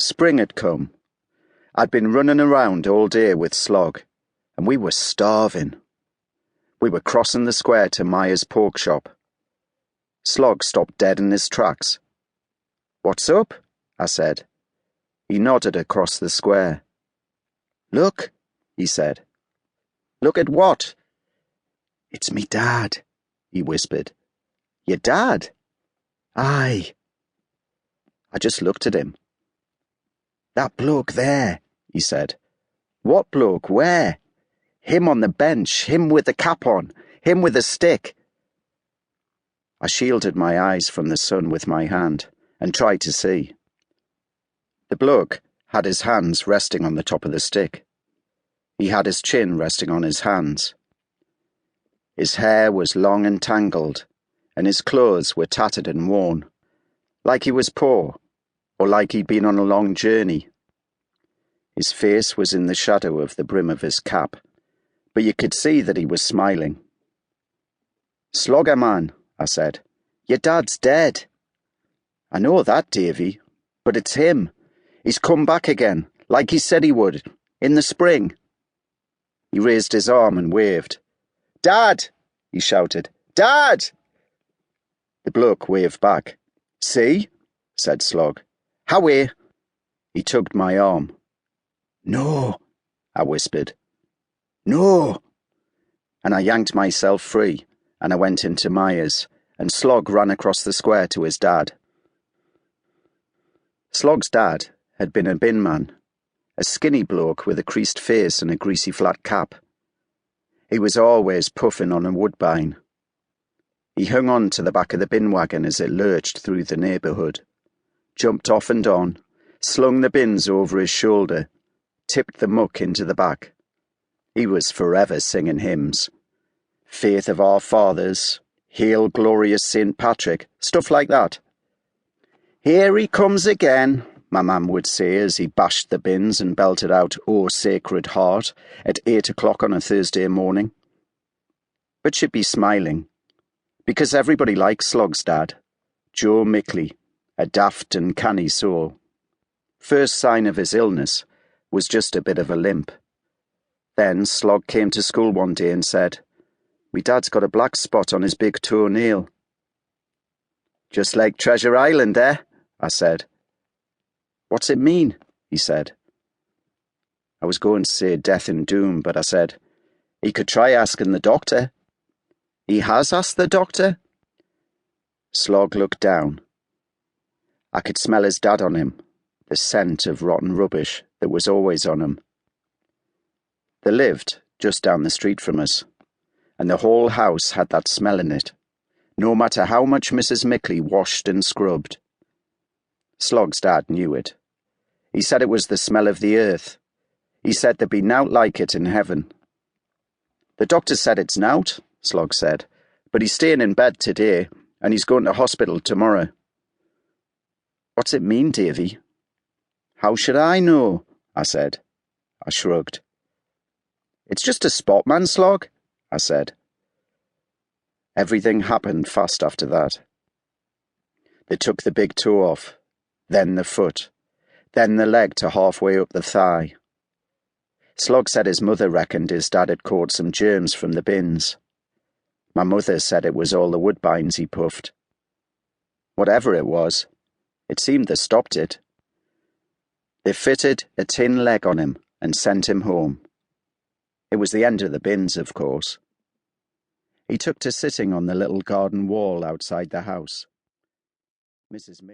Spring had come. I'd been running around all day with Slog, and we were starving. We were crossing the square to Myers' pork shop. Slog stopped dead in his tracks. "What's up?" I said. He nodded across the square. "Look," he said. "Look at what?" "It's me dad," he whispered. "Your dad?" "Aye." I just looked at him. "That bloke there," he said. "What bloke? Where?" "Him on the bench, him with the cap on, him with the stick." I shielded my eyes from the sun with my hand and tried to see. The bloke had his hands resting on the top of the stick. He had his chin resting on his hands. His hair was long and tangled, and his clothes were tattered and worn, like he was poor, or like he'd been on a long journey. His face was in the shadow of the brim of his cap, but you could see that he was smiling. "Slogger, man," I said. "Your dad's dead." "I know that, Davie, but it's him. He's come back again, like he said he would, in the spring." He raised his arm and waved. "Dad!" he shouted. "Dad!" The bloke waved back. "See?" said Slog. "Howie!" He tugged my arm. "No," I whispered. "No!" And I yanked myself free, and I went into Myers, and Slog ran across the square to his dad. Slog's dad had been a bin man, a skinny bloke with a creased face and a greasy flat cap. He was always puffing on a woodbine. He hung on to the back of the bin wagon as it lurched through the neighbourhood, jumped off and on, slung the bins over his shoulder, tipped the muck into the back. He was forever singing hymns. Faith of our fathers, Hail glorious St. Patrick, stuff like that. "Here he comes again," my mam would say as he bashed the bins and belted out "O Sacred Heart" at 8 o'clock on a Thursday morning. But she'd be smiling, because everybody liked Slog's dad, Joe Mickley, a daft and canny soul. First sign of his illness was just a bit of a limp. Then Slog came to school one day and said, "Me dad's got a black spot on his big toenail." "Just like Treasure Island, eh?" I said. "What's it mean?" he said. I was going to say death and doom, but I said, "He could try asking the doctor." "He has asked the doctor?" Slog looked down. I could smell his dad on him, the scent of rotten rubbish that was always on him. They lived just down the street from us, and the whole house had that smell in it, no matter how much Mrs. Mickley washed and scrubbed. Slog's dad knew it. He said it was the smell of the earth. He said there'd be nowt like it in heaven. "The doctor said it's nowt," Slog said, "but he's staying in bed today, and he's going to hospital tomorrow." "What's it mean, Davie?" "How should I know?" I said. I shrugged. "It's just a spot, man, Slog," I said. Everything happened fast after that. They took the big toe off, then the foot, then the leg to halfway up the thigh. Slog said his mother reckoned his dad had caught some germs from the bins. My mother said it was all the woodbines he puffed. Whatever it was, it seemed they stopped it. They fitted a tin leg on him and sent him home. It was the end of the bins, of course. He took to sitting on the little garden wall outside the house. Mrs.